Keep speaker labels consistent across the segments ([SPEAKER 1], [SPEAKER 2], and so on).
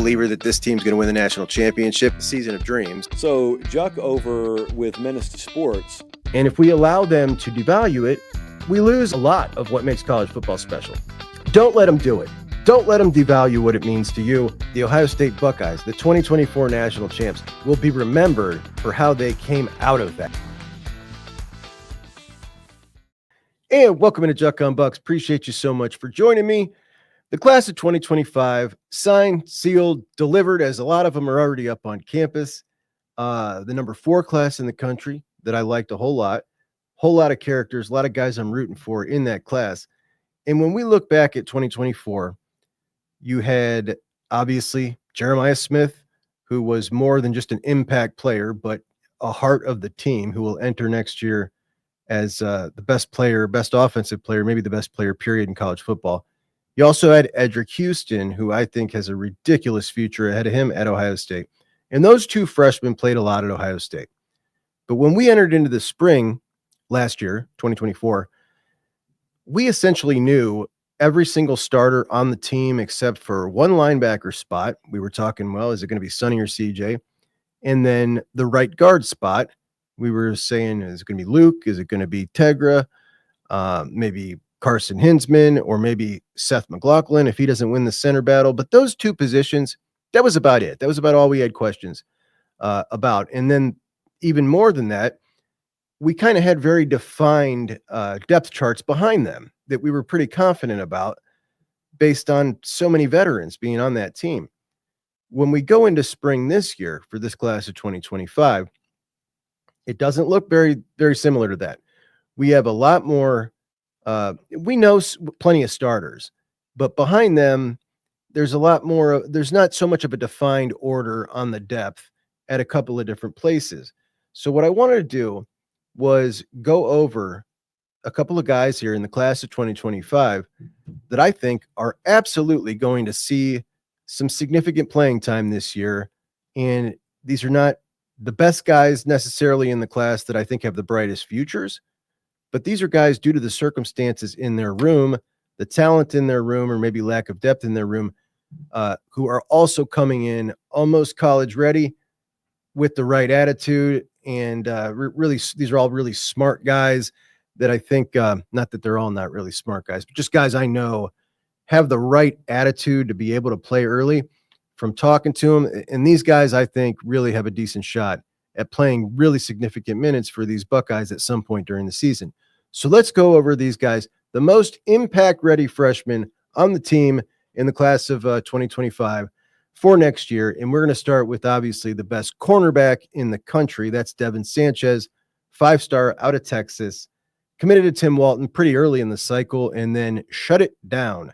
[SPEAKER 1] believer that this team's going to win the national championship, season of dreams.
[SPEAKER 2] So JUCK over with Menace to Sports.
[SPEAKER 3] And if we allow them to devalue it, we lose a lot of what makes college football special. Don't let them do it. Don't let them devalue what it means to you. The Ohio State Buckeyes, the 2024 national champs, will be remembered for how they came out of that. And welcome into JUCK on Bucks. Appreciate you so much for joining me. The class of 2025, signed, sealed, delivered, as a lot of them are already up on campus. The number 4 class in the country that I liked a whole lot of characters, a lot of guys I'm rooting for in that class. And when we look back at 2024, you had obviously Jeremiah Smith, who was more than just an impact player, but a heart of the team, who will enter next year as the best player, best offensive player, maybe the best player, period, in college football. You also had Edric Houston, who I think has a ridiculous future ahead of him at Ohio State. And those 2 freshmen played a lot at Ohio State. But when we entered into the spring last year, 2024, we essentially knew every single starter on the team except for one linebacker spot. We were talking, well, is it going to be Sonny or CJ? And then the right guard spot, we were saying, is it going to be Luke? Is it going to be Tegra? Maybe Carson Hinsman, or maybe Seth McLaughlin if he doesn't win the center battle. But those 2 positions, that was about it. That was about all we had questions about. And then even more than that, we kind of had very defined depth charts behind them that we were pretty confident about based on so many veterans being on that team. When we go into spring this year for this class of 2025, it doesn't look very, very similar to that. We have a lot more, we know plenty of starters, but behind them, there's a lot more, there's not so much of a defined order on the depth at a couple of different places. So what I wanted to do was go over a couple of guys here in the class of 2025 that I think are absolutely going to see some significant playing time this year. And these are not the best guys necessarily in the class that I think have the brightest futures, but these are guys, due to the circumstances in their room, the talent in their room, or maybe lack of depth in their room, who are also coming in almost college ready with the right attitude. And really, these are all really smart guys that I think, not that they're all not really smart guys, but just guys I know have the right attitude to be able to play early from talking to them. And these guys, I think, really have a decent shot at playing really significant minutes for these Buckeyes at some point during the season. So let's go over these guys, the most impact-ready freshmen on the team in the class of 2025 for next year. And we're going to start with, obviously, the best cornerback in the country. That's Devin Sanchez, 5-star out of Texas, committed to Tim Walton pretty early in the cycle and then shut it down.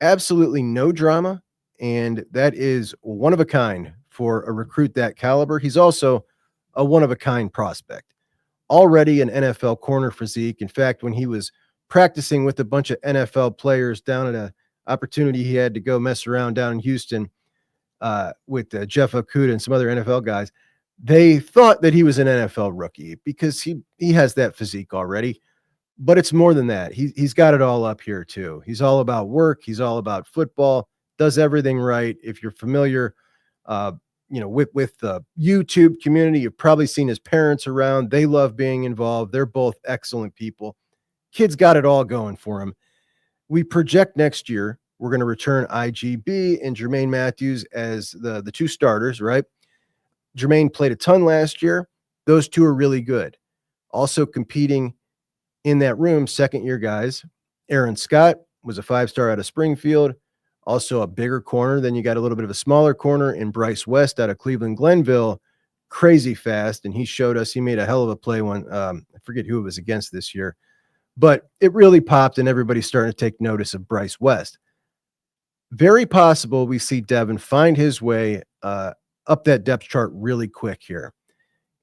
[SPEAKER 3] Absolutely no drama, and that is one of a kind for a recruit that caliber. He's also a one-of-a-kind prospect. Already an NFL corner physique. In fact, when he was practicing with a bunch of NFL players down at an opportunity he had to go mess around down in Houston with Jeff Okudah and some other NFL guys, they thought that he was an NFL rookie because he has that physique already. But it's more than that. He's got it all up here too. He's all about work. He's all about football, does everything right. If you're familiar, with the YouTube community, you've probably seen his parents around. They love being involved. They're both excellent people. Kid's got it all going for him. We project next year, we're going to return IGB and Jermaine Matthews as the 2 starters, right? Jermaine played a ton last year. Those 2 are really good. Also competing in that room, second-year guys. Aaron Scott was a 5-star out of Springfield, also a bigger corner. Then you got a little bit of a smaller corner in Bryce West out of Cleveland Glenville, crazy fast, and he showed us he made a hell of a play when I forget who it was against this year, but it really popped, and everybody's starting to take notice of Bryce West. Very possible we see Devin find his way up that depth chart really quick here.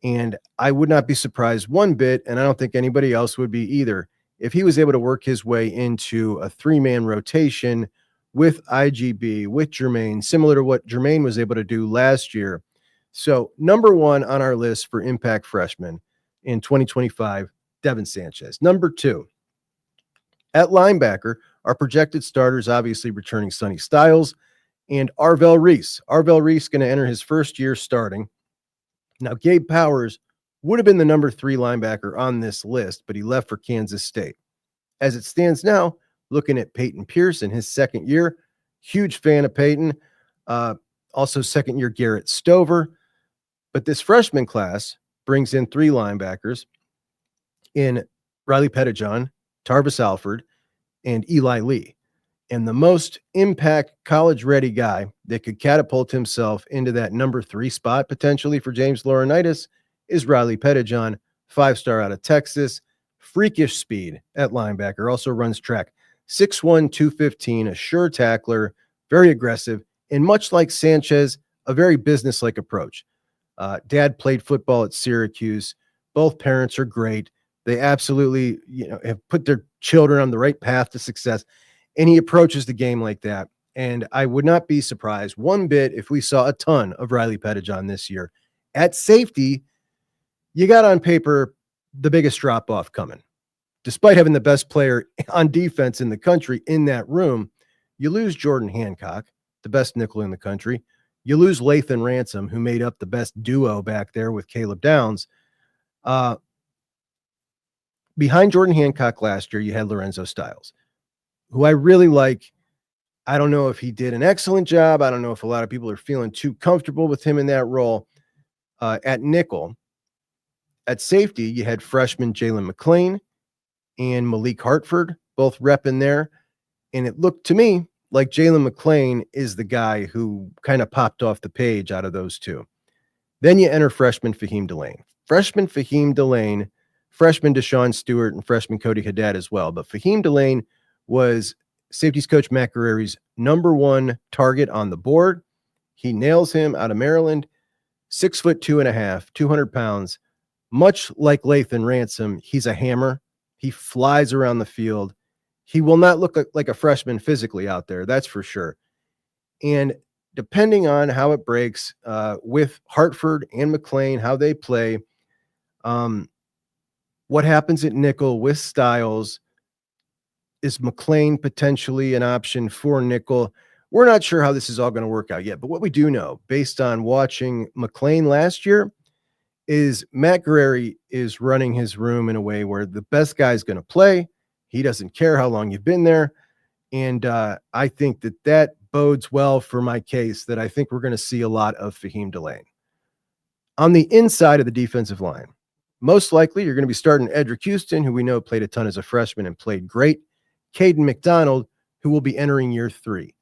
[SPEAKER 3] And I would not be surprised one bit, and I don't think anybody else would be either, if he was able to work his way into a 3-man rotation with IGB, with Jermaine, similar to what Jermaine was able to do last year. So number 1 on our list for impact freshmen in 2025, Devin Sanchez. Number 2, at linebacker, our projected starters, obviously returning Sonny Styles and Arvell Reese. Arvell Reese going to enter his first year starting. Now, Gabe Powers would have been the number 3 linebacker on this list, but he left for Kansas State. As it stands now, looking at Peyton Pierce in his second year, huge fan of Peyton. Also second year Garrett Stover. But this freshman class brings in 3 linebackers in Riley Pettijohn, Tarvis Alford, and Eli Lee. And the most impact college-ready guy that could catapult himself into that number 3 spot potentially for James Laurinaitis is Riley Pettijohn, 5-star out of Texas, freakish speed at linebacker, also runs track, 6'1", 215, a sure tackler, very aggressive, and much like Sanchez, a very business-like approach. Dad played football at Syracuse. Both parents are great. They absolutely, have put their children on the right path to success. And he approaches the game like that. And I would not be surprised one bit if we saw a ton of Riley Pettijohn this year. At safety, you got on paper the biggest drop-off coming. Despite having the best player on defense in the country in that room, you lose Jordan Hancock, the best nickel in the country. You lose Lathan Ransom, who made up the best duo back there with Caleb Downs. Behind Jordan Hancock last year, you had Lorenzo Styles, who I really like. I don't know if he did an excellent job. I don't know if a lot of people are feeling too comfortable with him in that role. At nickel, at safety, you had freshman Jalen McClain and Malik Hartford, both repping there. And it looked to me like Jalen McClain is the guy who kind of popped off the page out of those two. Then you enter freshman Fahim Delane. Freshman Fahim Delane, freshman Deshaun Stewart, and freshman Cody Haddad as well. But Fahim Delane was safeties coach Matt Guerreri's number 1 target on the board. He nails him out of Maryland, 6'2.5", 200 pounds. Much like Lathan Ransom, he's a hammer. He flies around the field. He will not look like a freshman physically out there, that's for sure. And depending on how it breaks with Hartford and McClain, how they play, what happens at nickel with Styles, is McClain potentially an option for nickel? We're not sure how this is all going to work out yet, but what we do know, based on watching McClain last year, is Matt Guerreri is running his room in a way where the best guy is going to play. He doesn't care how long you've been there. And I think that bodes well for my case that I think we're going to see a lot of Fahim Delane. On the inside of the defensive line, most likely you're going to be starting Edric Houston, who we know played a ton as a freshman and played great. Caden McDonald, who will be entering year 3.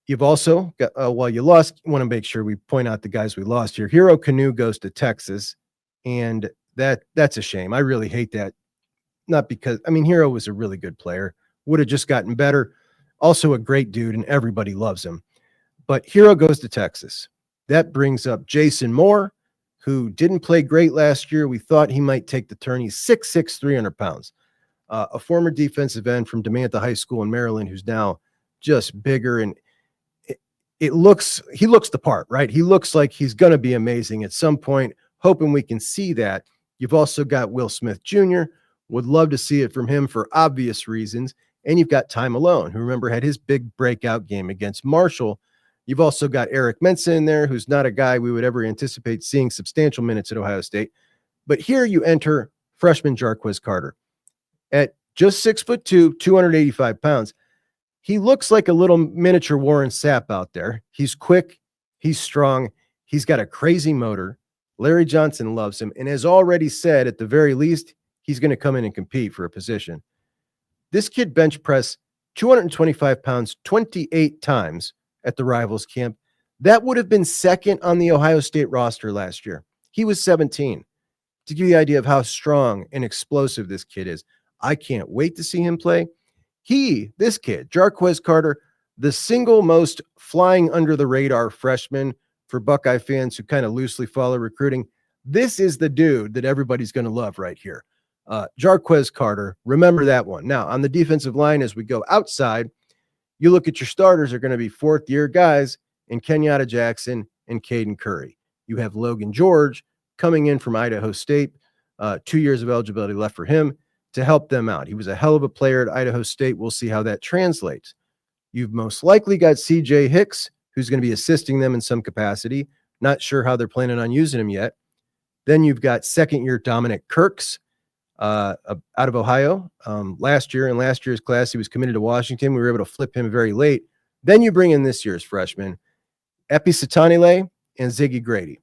[SPEAKER 3] You've also got, you want to make sure we point out the guys we lost here. Hero Canoe goes to Texas, and that's a shame. I really hate that. Not because, Hero was a really good player, would have just gotten better. Also a great dude, and everybody loves him. But Hero goes to Texas. That brings up Jason Moore, who didn't play great last year. We thought he might take the turn. He's 6'6", 300 pounds. A former defensive end from DeMatha High School in Maryland, who's now just bigger, and he looks the part, right? He looks like he's going to be amazing at some point, hoping we can see that. You've also got Will Smith Jr., would love to see it from him for obvious reasons. And you've got Ty Malone, who remember had his big breakout game against Marshall. You've also got Eric Mensah in there, who's not a guy we would ever anticipate seeing substantial minutes at Ohio State. But here you enter freshman Jarquez Carter. At just 6'2", 285 pounds, he looks like a little miniature Warren Sapp out there. He's quick. He's strong. He's got a crazy motor. Larry Johnson loves him and has already said, at the very least, he's going to come in and compete for a position. This kid bench pressed 225 pounds 28 times at the Rivals camp. That would have been second on the Ohio State roster last year. He was 17. To give you the idea of how strong and explosive this kid is, I can't wait to see him play. This kid, Jarquez Carter, the single most flying under the radar freshman for Buckeye fans who kind of loosely follow recruiting. This is the dude that everybody's going to love right here. Jarquez Carter, remember that one. Now, on the defensive line, as we go outside, you look at your starters are going to be fourth-year guys in Kenyatta Jackson and Caden Curry. You have Logan George coming in from Idaho State, 2 years of eligibility left for him to help them out. He was a hell of a player at Idaho State. We'll see how that translates. You've most likely got CJ Hicks, who's going to be assisting them in some capacity. Not sure how they're planning on using him yet. Then you've got second-year Dominic Kirks out of Ohio. Last year, in last year's class, he was committed to Washington. We were able to flip him very late. Then you bring in this year's freshman, Epi Satanile and Ziggy Grady.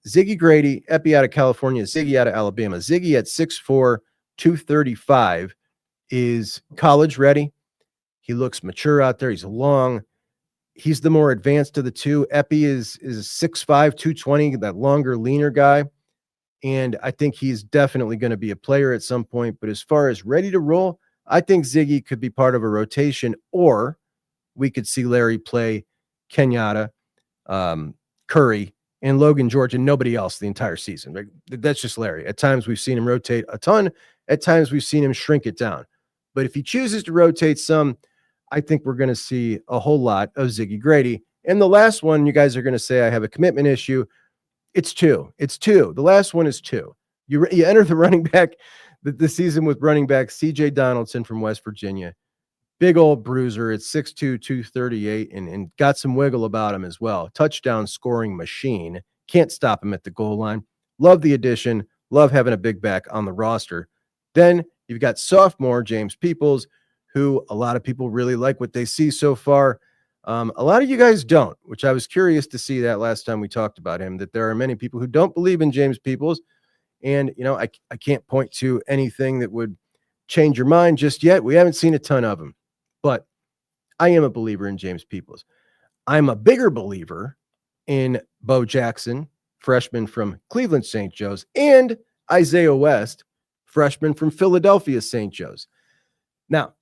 [SPEAKER 3] Ziggy Grady, Epi out of California, Ziggy out of Alabama. Ziggy at 6'4", 235 is college ready. He looks mature out there. He's long. He's the more advanced of the two. Epi is 6'5", 220, that longer, leaner guy. And I think he's definitely going to be a player at some point. But as far as ready to roll, I think Ziggy could be part of a rotation, or we could see Larry play Kenyatta, Curry, and Logan George, and nobody else the entire season. Right? That's just Larry. At times we've seen him rotate a ton. At times we've seen him shrink it down. But if he chooses to rotate some, I think we're going to see a whole lot of Ziggy Grady. And the last one, you guys are going to say I have a commitment issue. It's two. The last one is two. You enter the running back, the season with running back CJ Donaldson from West Virginia. Big old bruiser at 6'2", 238, and got some wiggle about him as well. Touchdown scoring machine. Can't stop him at the goal line. Love the addition. Love having a big back on the roster. Then you've got sophomore James Peoples, who a lot of people really like what they see so far. A lot of you guys don't, which I was curious to see that last time we talked about him, that there are many people who don't believe in James Peoples. And, I can't point to anything that would change your mind just yet. We haven't seen a ton of him, but I am a believer in James Peoples. I'm a bigger believer in Bo Jackson, freshman from Cleveland St. Joe's, and Isaiah West, freshman from Philadelphia St. Joe's. Now,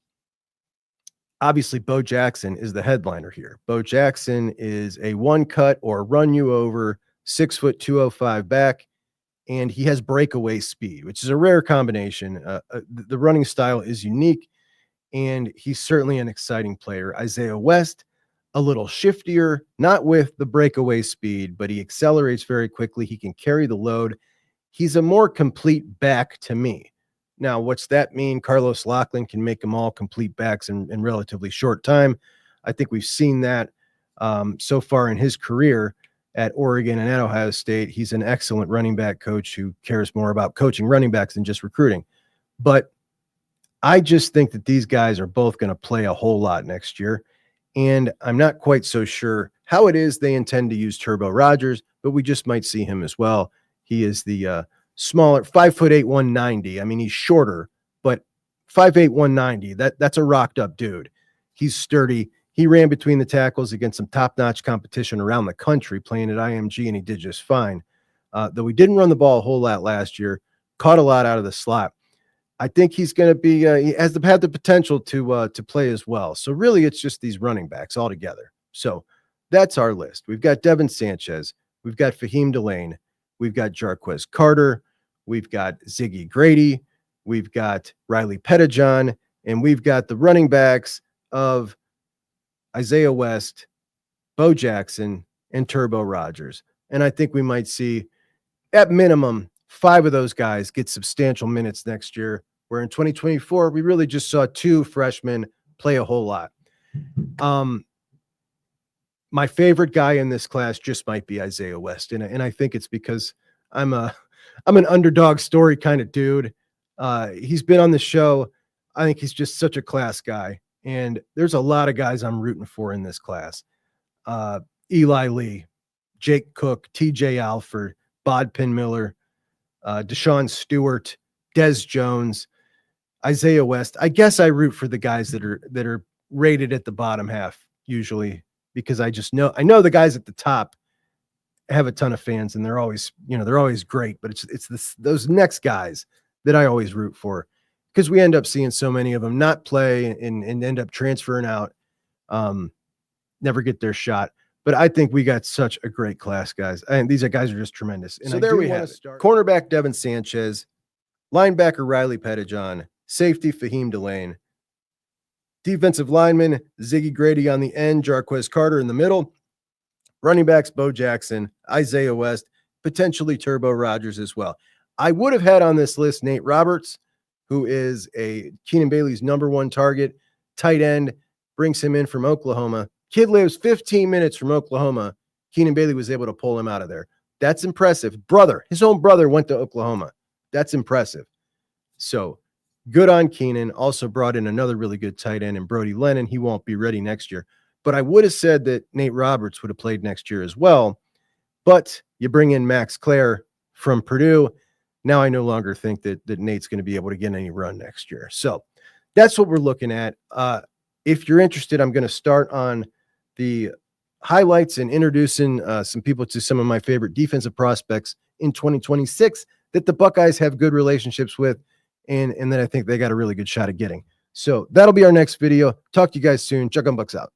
[SPEAKER 3] obviously, Bo Jackson is the headliner here. Bo Jackson is a one-cut or run-you-over 6', 205 back, and he has breakaway speed, which is a rare combination. The running style is unique, and he's certainly an exciting player. Isaiah West, a little shiftier, not with the breakaway speed, but he accelerates very quickly. He can carry the load. He's a more complete back to me. Now, what's that mean? Carlos Loughlin can make them all complete backs in relatively short time. I think we've seen that so far in his career at Oregon and at Ohio State. He's an excellent running back coach who cares more about coaching running backs than just recruiting. But I just think that these guys are both going to play a whole lot next year. And I'm not quite so sure how it is they intend to use Turbo Rogers, but we just might see him as well. He is the smaller, 5'8", 190. I mean, he's shorter, but 5'8", 190. That's a rocked up dude. He's sturdy. He ran between the tackles against some top-notch competition around the country playing at IMG, and he did just fine. Though he didn't run the ball a whole lot last year, caught a lot out of the slot. I think he's going to be, he has had the potential to play as well. So really, it's just these running backs all together. So that's our list. We've got Devin Sanchez. We've got Fahim Delane. We've got Jarquez Carter. We've got Ziggy Grady. We've got Riley Pettijohn. And we've got the running backs of Isaiah West, Bo Jackson, and Turbo Rogers. And I think we might see, at minimum, 5 of those guys get substantial minutes next year, where in 2024, we really just saw 2 freshmen play a whole lot. My favorite guy in this class just might be Isaiah West. And I think it's because I'm an underdog story kind of dude. He's been on the show. I think he's just such a class guy. And there's a lot of guys I'm rooting for in this class. Eli Lee, Jake Cook, TJ Alford, Bodpin Miller, Deshaun Stewart, Des Jones, Isaiah West. I guess I root for the guys that are rated at the bottom half usually, because I know the guys at the top have a ton of fans and they're always great, but it's those next guys that I always root for, because we end up seeing so many of them not play and end up transferring out, never get their shot. But I think we got such a great class, guys. And these guys are just tremendous. And so there we have it. Cornerback Devin Sanchez, linebacker Riley Pettijohn, safety Fahim Delane, defensive lineman Ziggy Grady on the end, Jarquez Carter in the middle, running backs Bo Jackson, Isaiah West, potentially Turbo Rogers as well. I would have had on this list Nate Roberts, who is Keenan Bailey's #1 target, tight end. brings him in from Oklahoma. Kid lives 15 minutes from Oklahoma. Keenan Bailey was able to pull him out of there. That's impressive. His own brother went to Oklahoma. That's impressive. So good on Keenan. Also brought in another really good tight end in Brody Lennon. He won't be ready next year. But I would have said that Nate Roberts would have played next year as well. But you bring in Max Clare from Purdue. Now I no longer think that Nate's going to be able to get any run next year. So that's what we're looking at. If you're interested, I'm going to start on the highlights and introducing some people to some of my favorite defensive prospects in 2026 that the Buckeyes have good relationships with, and that I think they got a really good shot at getting. So that'll be our next video. Talk to you guys soon. Chuck on Bucks out.